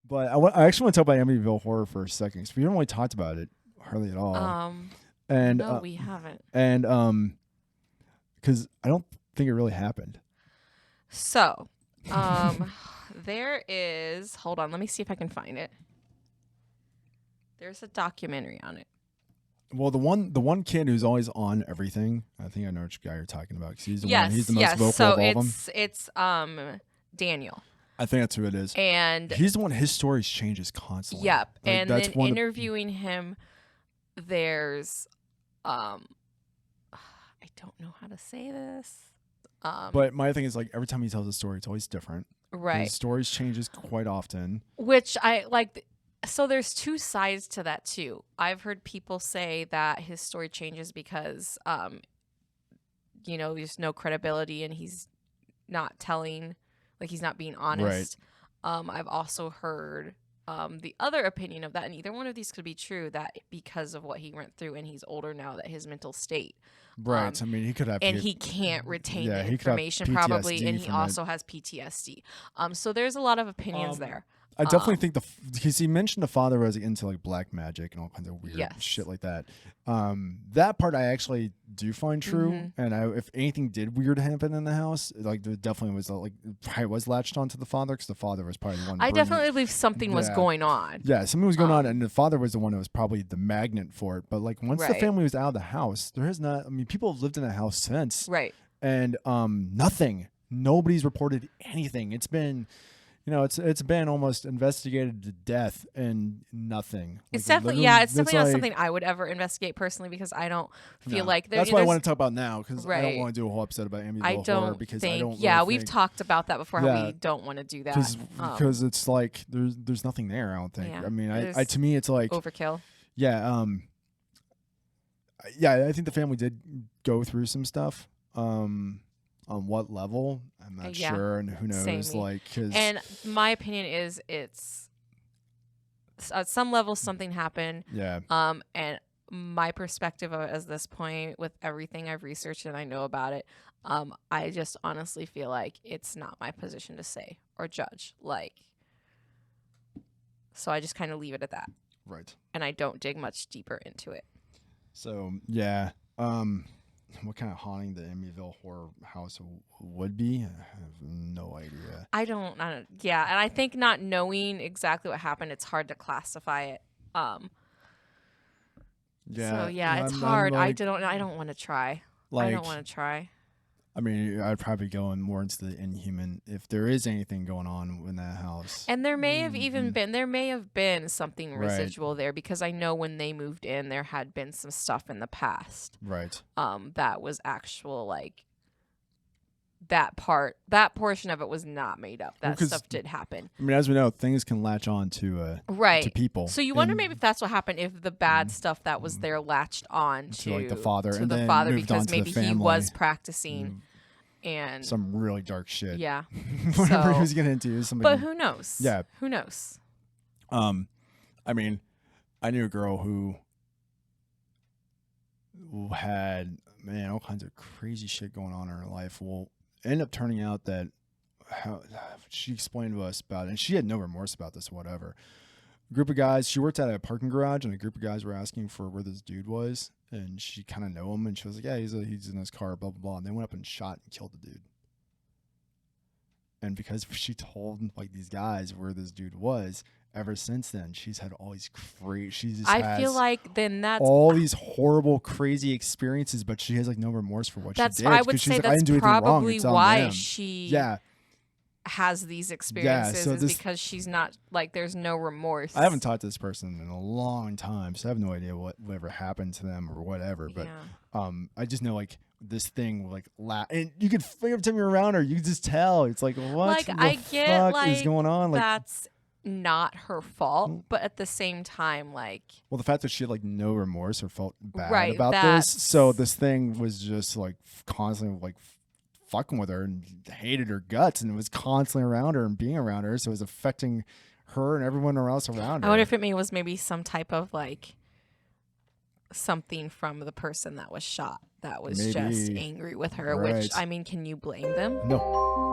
But I actually want to talk about Amityville horror for a second because we haven't really talked about it hardly at all. And No, we haven't. And because I don't think it really happened. So, there is. Hold on, let me see if I can find it. There's a documentary on it. Well, the one kid who's always on everything, I think I know which guy you're talking about because he's the one. He's the most vocal so of all of them. it's Daniel. I think that's who it is. And he's the one. His stories changes constantly. Yep. Like, and then interviewing him, there's I don't know how to say this. But my thing is, like, every time he tells a story, it's always different. Right. His stories changes quite often. Which I like. So there's two sides to that too. I've heard people say that his story changes because, there's no credibility and he's not telling, like he's not being honest. Right. I've also heard the other opinion of that, and either one of these could be true, that because of what he went through and he's older now, that his mental state. Right. I mean, he could have. And he can't retain the information probably, and he also has PTSD. So there's a lot of opinions there. I definitely think because he mentioned the father was into like black magic and all kinds of weird shit like that. That part I actually do find true, and if anything did weird happen in the house, like there definitely was probably was latched onto the father because the father was probably the one. I definitely believe something was going on. Yeah, something was going on, and the father was the one that was probably the magnet for it. But like once the family was out of the house, there is not. I mean, people have lived in the house since, right? And nothing. Nobody's reported anything. It's been. It's been almost investigated to death and nothing. It's definitely not something I would ever investigate personally because I don't feel like that's what I want to talk about now because I don't want to do a whole episode about Amityville horror because I don't. Yeah, we've talked about that before. How we don't want to do that because it's like there's nothing there. I don't think. Yeah, I mean, I to me it's like overkill. Yeah. Yeah, I think the family did go through some stuff. On what level, I'm not sure, and who knows. And my opinion is, it's at some level something happened. Yeah. And my perspective of it at this point, with everything I've researched and I know about it, I just honestly feel like it's not my position to say or judge. So I just kind of leave it at that. Right. And I don't dig much deeper into it. So yeah. What kind of haunting the Amityville horror house would be? I have no idea. I don't. Yeah, and I think not knowing exactly what happened, it's hard to classify it. Yeah. So yeah, it's hard. I don't want to try. I don't want to try. I mean, I'd probably go more into the inhuman if there is anything going on in that house. And there may have been something residual there because I know when they moved in, there had been some stuff in the past. Right. That was actual that portion of it was not made up. That stuff did happen. I mean, as we know, things can latch on to people. So you wonder maybe if that's what happened, if the bad stuff that was there latched on to the father, to the father because maybe he was practicing and some really dark shit. Yeah. Whatever he was getting into. But who knows? Yeah. Who knows? I mean, I knew a girl who had all kinds of crazy shit going on in her life. Well, ended up turning out that how she explained to us about it, and she had no remorse about this or whatever. A group of guys, she worked at a parking garage, and a group of guys were asking for where this dude was, and she kind of knew him, and she was like, yeah, he's in his car, blah, blah, blah. And they went up and shot and killed the dude. And because she told these guys where this dude was, ever since then, she's had all these crazy. I feel like then that's all these horrible, crazy experiences, but she has no remorse for what she did. I would say that's probably why she has these experiences because she's not there's no remorse. I haven't talked to this person in a long time, so I have no idea whatever happened to them or whatever. But I just know this thing and you could every time you're around her, you can just tell. It's what the fuck is going on? That's not her fault, but at the same time, well, the fact that she had no remorse or felt bad about this, so this thing was just constantly fucking with her and hated her guts, and it was constantly around her and being around her, so it was affecting her and everyone else around her. I wonder if it was maybe some type of something from the person that was shot that was just angry with her, which I mean, can you blame them? No.